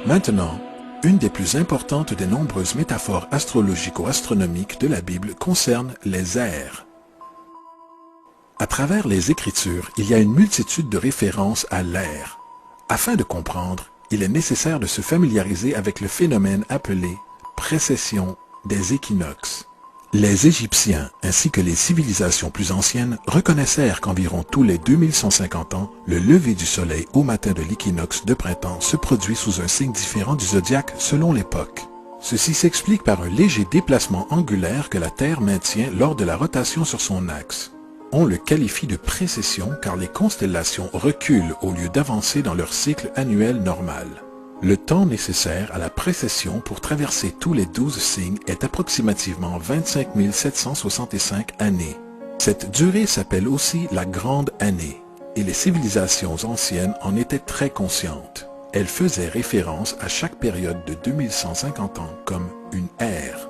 Maintenant, une des plus importantes des nombreuses métaphores astrologico-astronomiques de la Bible concerne les ères. À travers les Écritures, il y a une multitude de références à l'ère. Afin de comprendre, il est nécessaire de se familiariser avec le phénomène appelé précession des équinoxes. Les Égyptiens, ainsi que les civilisations plus anciennes, reconnaissèrent qu'environ tous les 2150 ans, le lever du soleil au matin de l'équinoxe de printemps se produit sous un signe différent du zodiaque selon l'époque. Ceci s'explique par un léger déplacement angulaire que la Terre maintient lors de la rotation sur son axe. On le qualifie de précession car les constellations reculent au lieu d'avancer dans leur cycle annuel normal. Le temps nécessaire à la précession pour traverser tous les 12 signes est approximativement 25 765 années. Cette durée s'appelle aussi la Grande Année, et les civilisations anciennes en étaient très conscientes. Elles faisaient référence à chaque période de 2150 ans comme une ère.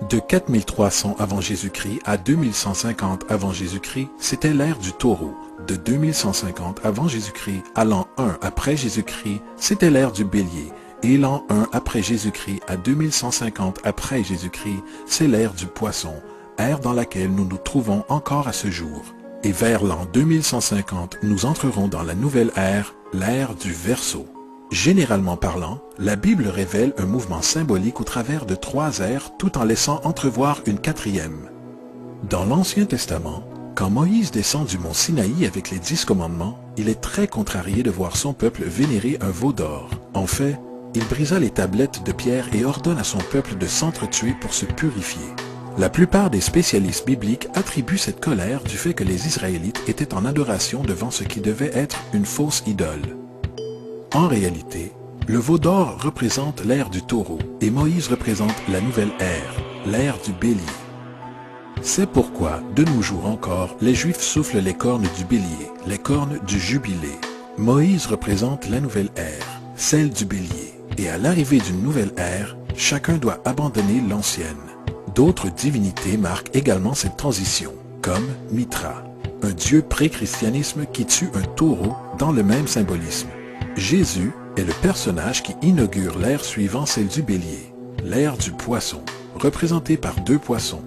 De 4300 avant Jésus-Christ à 2150 avant Jésus-Christ, c'était l'ère du Taureau. De 2150 avant Jésus-Christ à l'an 1 après Jésus-Christ, c'était l'ère du Bélier. Et l'an 1 après Jésus-Christ à 2150 après Jésus-Christ, c'est l'ère du Poisson, ère dans laquelle nous nous trouvons encore à ce jour. Et vers l'an 2150, nous entrerons dans la nouvelle ère, l'ère du Verseau. Généralement parlant, la Bible révèle un mouvement symbolique au travers de 3 ères tout en laissant entrevoir une 4e. Dans l'Ancien Testament, quand Moïse descend du mont Sinaï avec les 10 commandements, il est très contrarié de voir son peuple vénérer un veau d'or. En fait, il brisa les tablettes de pierre et ordonne à son peuple de s'entretuer pour se purifier. La plupart des spécialistes bibliques attribuent cette colère du fait que les Israélites étaient en adoration devant ce qui devait être une fausse idole. En réalité, le veau d'or représente l'ère du Taureau et Moïse représente la nouvelle ère, l'ère du Bélier. C'est pourquoi, de nos jours encore, les Juifs soufflent les cornes du Bélier, les cornes du Jubilé. Moïse représente la nouvelle ère, celle du Bélier, et à l'arrivée d'une nouvelle ère, chacun doit abandonner l'ancienne. D'autres divinités marquent également cette transition, comme Mithra, un dieu pré-christianisme qui tue un taureau dans le même symbolisme. Jésus est le personnage qui inaugure l'ère suivant celle du Bélier, l'ère du Poisson, représentée par 2 poissons.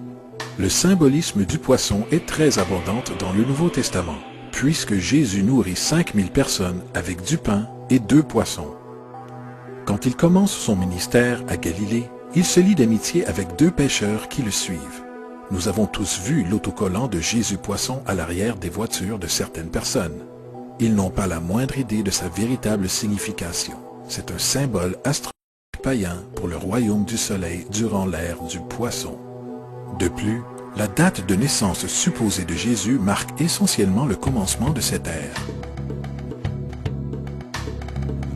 Le symbolisme du poisson est très abondante dans le Nouveau Testament, puisque Jésus nourrit 5000 personnes avec du pain et 2 poissons. Quand il commence son ministère à Galilée, il se lie d'amitié avec 2 pêcheurs qui le suivent. Nous avons tous vu l'autocollant de Jésus Poisson à l'arrière des voitures de certaines personnes. Ils n'ont pas la moindre idée de sa véritable signification. C'est un symbole astrologique païen pour le royaume du soleil durant l'ère du Poisson. De plus, la date de naissance supposée de Jésus marque essentiellement le commencement de cette ère.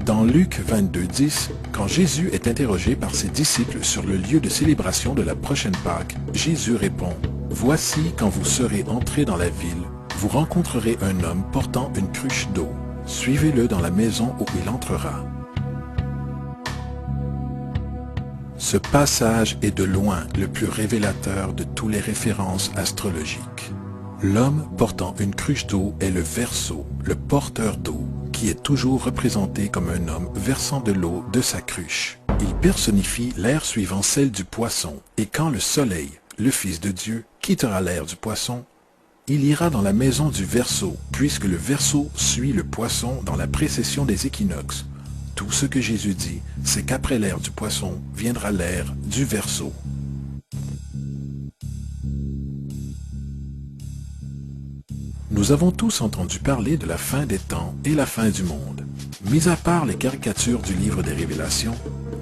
Dans Luc 22:10, quand Jésus est interrogé par ses disciples sur le lieu de célébration de la prochaine Pâque, Jésus répond « Voici quand vous serez entrés dans la ville, vous rencontrerez un homme portant une cruche d'eau. Suivez-le dans la maison où il entrera. » Ce passage est de loin le plus révélateur de toutes les références astrologiques. L'homme portant une cruche d'eau est le Verseau, le porteur d'eau, qui est toujours représenté comme un homme versant de l'eau de sa cruche. Il personnifie l'ère suivant celle du Poisson, et quand le Soleil, le Fils de Dieu, quittera l'ère du Poisson, il ira dans la maison du Verseau, puisque le Verseau suit le Poisson dans la précession des équinoxes. Tout ce que Jésus dit, c'est qu'après l'ère du Poisson viendra l'ère du Verseau. Nous avons tous entendu parler de la fin des temps et la fin du monde. Mis à part les caricatures du livre des Révélations,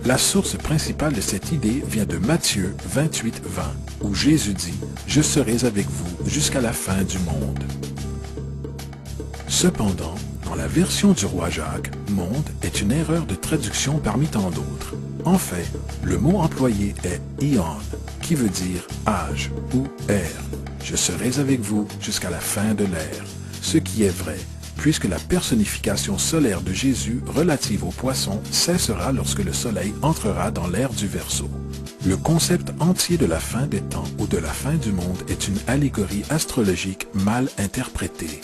la source principale de cette idée vient de Matthieu 28:20, où Jésus dit « Je serai avec vous jusqu'à la fin du monde ». Cependant, dans la version du roi Jacques, « monde » est une erreur de traduction parmi tant d'autres. En fait, le mot employé est « ion », qui veut dire « âge » ou « ère ». Je serai avec vous jusqu'à la fin de l'ère, ce qui est vrai, puisque la personnification solaire de Jésus relative au poisson cessera lorsque le soleil entrera dans l'ère du Verseau. Le concept entier de la fin des temps ou de la fin du monde est une allégorie astrologique mal interprétée.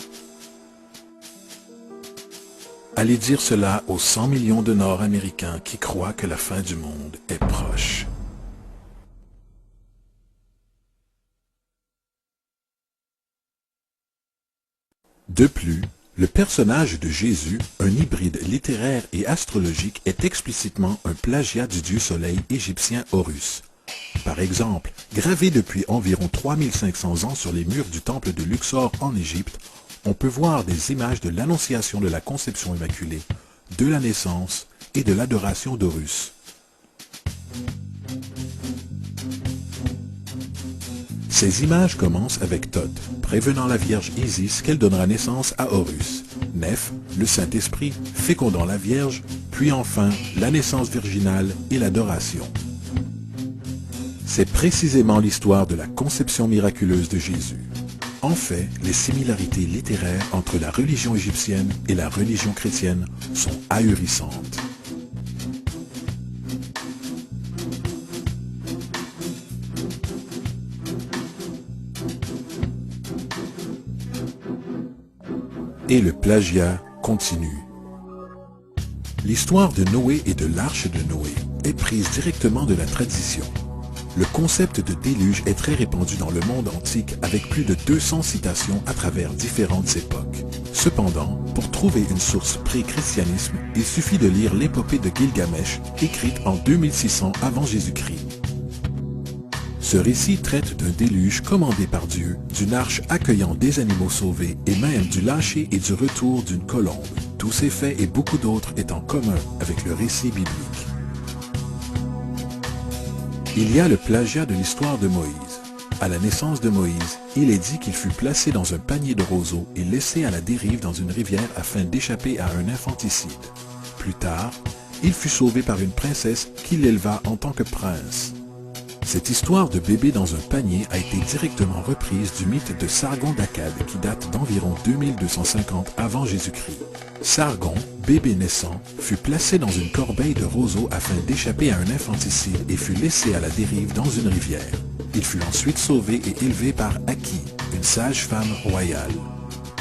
Allez dire cela aux 100 millions de Nord-Américains qui croient que la fin du monde est proche. De plus, le personnage de Jésus, un hybride littéraire et astrologique, est explicitement un plagiat du dieu soleil égyptien Horus. Par exemple, gravé depuis environ 3500 ans sur les murs du temple de Luxor en Égypte, on peut voir des images de l'annonciation de la conception immaculée, de la naissance et de l'adoration d'Horus. Ces images commencent avec Thoth, prévenant la Vierge Isis qu'elle donnera naissance à Horus, Neph, le Saint-Esprit, fécondant la Vierge, puis enfin la naissance virginale et l'adoration. C'est précisément l'histoire de la conception miraculeuse de Jésus. En fait, les similarités littéraires entre la religion égyptienne et la religion chrétienne sont ahurissantes. Et le plagiat continue. L'histoire de Noé et de l'arche de Noé est prise directement de la tradition. Le concept de déluge est très répandu dans le monde antique avec plus de 200 citations à travers différentes époques. Cependant, pour trouver une source pré-christianisme, il suffit de lire l'épopée de Gilgamesh, écrite en 2600 avant Jésus-Christ. Ce récit traite d'un déluge commandé par Dieu, d'une arche accueillant des animaux sauvés et même du lâcher et du retour d'une colombe. Tous ces faits et beaucoup d'autres est en commun avec le récit biblique. Il y a le plagiat de l'histoire de Moïse. À la naissance de Moïse, il est dit qu'il fut placé dans un panier de roseaux et laissé à la dérive dans une rivière afin d'échapper à un infanticide. Plus tard, il fut sauvé par une princesse qui l'éleva en tant que prince. Cette histoire de bébé dans un panier a été directement reprise du mythe de Sargon d'Akkad qui date d'environ 2250 avant Jésus-Christ. Sargon, bébé naissant, fut placé dans une corbeille de roseaux afin d'échapper à un infanticide et fut laissé à la dérive dans une rivière. Il fut ensuite sauvé et élevé par Aki, une sage-femme royale.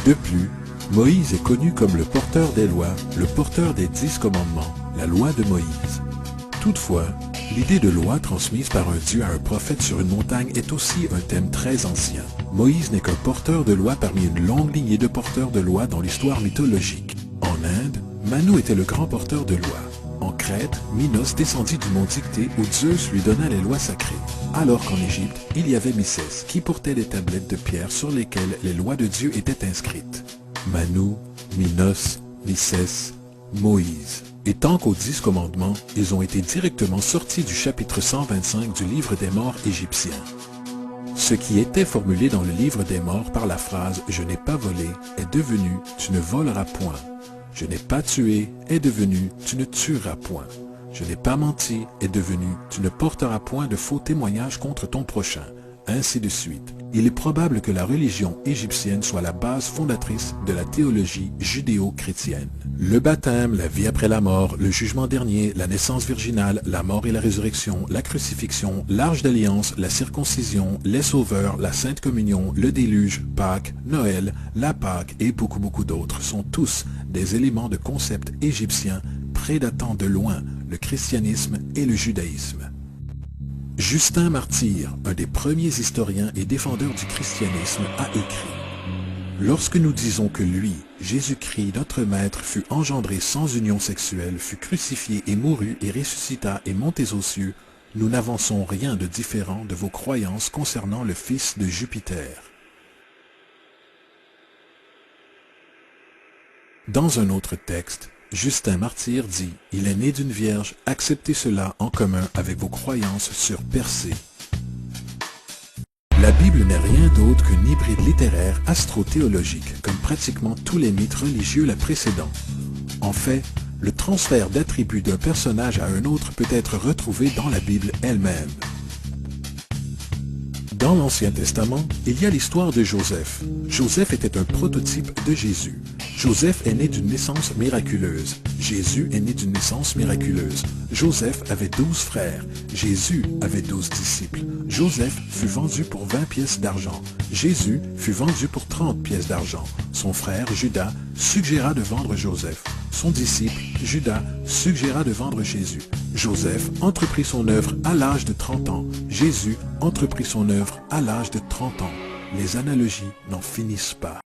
De plus, Moïse est connu comme le porteur des lois, le porteur des 10 commandements, la loi de Moïse. Toutefois, l'idée de loi transmise par un dieu à un prophète sur une montagne est aussi un thème très ancien. Moïse n'est qu'un porteur de loi parmi une longue lignée de porteurs de loi dans l'histoire mythologique. En Inde, Manu était le grand porteur de loi. En Crète, Minos descendit du mont Dictée où Zeus lui donna les lois sacrées. Alors qu'en Égypte, il y avait Mysès qui portait des tablettes de pierre sur lesquelles les lois de Dieu étaient inscrites. Manu, Minos, Mysès, Moïse. Et tant qu'aux 10 commandements, ils ont été directement sortis du chapitre 125 du livre des morts égyptien. Ce qui était formulé dans le livre des morts par la phrase « Je n'ai pas volé » est devenu « Tu ne voleras point ». « Je n'ai pas tué » est devenu « Tu ne tueras point ». « Je n'ai pas menti » est devenu « Tu ne porteras point de faux témoignages contre ton prochain ». Ainsi de suite. Il est probable que la religion égyptienne soit la base fondatrice de la théologie judéo-chrétienne. Le baptême, la vie après la mort, le jugement dernier, la naissance virginale, la mort et la résurrection, la crucifixion, l'arche d'alliance, la circoncision, les sauveurs, la sainte communion, le déluge, Pâques, Noël, la Pâque et beaucoup d'autres sont tous des éléments de concepts égyptiens prédatant de loin le christianisme et le judaïsme. Justin Martyr, un des premiers historiens et défendeurs du christianisme, a écrit « Lorsque nous disons que lui, Jésus-Christ, notre Maître, fut engendré sans union sexuelle, fut crucifié et mourut et ressuscita et monté aux cieux, nous n'avançons rien de différent de vos croyances concernant le fils de Jupiter. » Dans un autre texte, Justin Martyr dit « Il est né d'une vierge, acceptez cela en commun avec vos croyances sur Persée. » La Bible n'est rien d'autre qu'une hybride littéraire astro-théologique, comme pratiquement tous les mythes religieux la précédant. En fait, le transfert d'attributs d'un personnage à un autre peut être retrouvé dans la Bible elle-même. Dans l'Ancien Testament, il y a l'histoire de Joseph. Joseph était un prototype de Jésus. Joseph est né d'une naissance miraculeuse. Jésus est né d'une naissance miraculeuse. Joseph avait 12 frères. Jésus avait 12 disciples. Joseph fut vendu pour 20 pièces d'argent. Jésus fut vendu pour 30 pièces d'argent. Son frère Judas suggéra de vendre Joseph. son disciple, Judas, suggéra de vendre Jésus. Joseph entreprit son œuvre à l'âge de 30 ans. Jésus entreprit son œuvre à l'âge de 30 ans. Les analogies n'en finissent pas.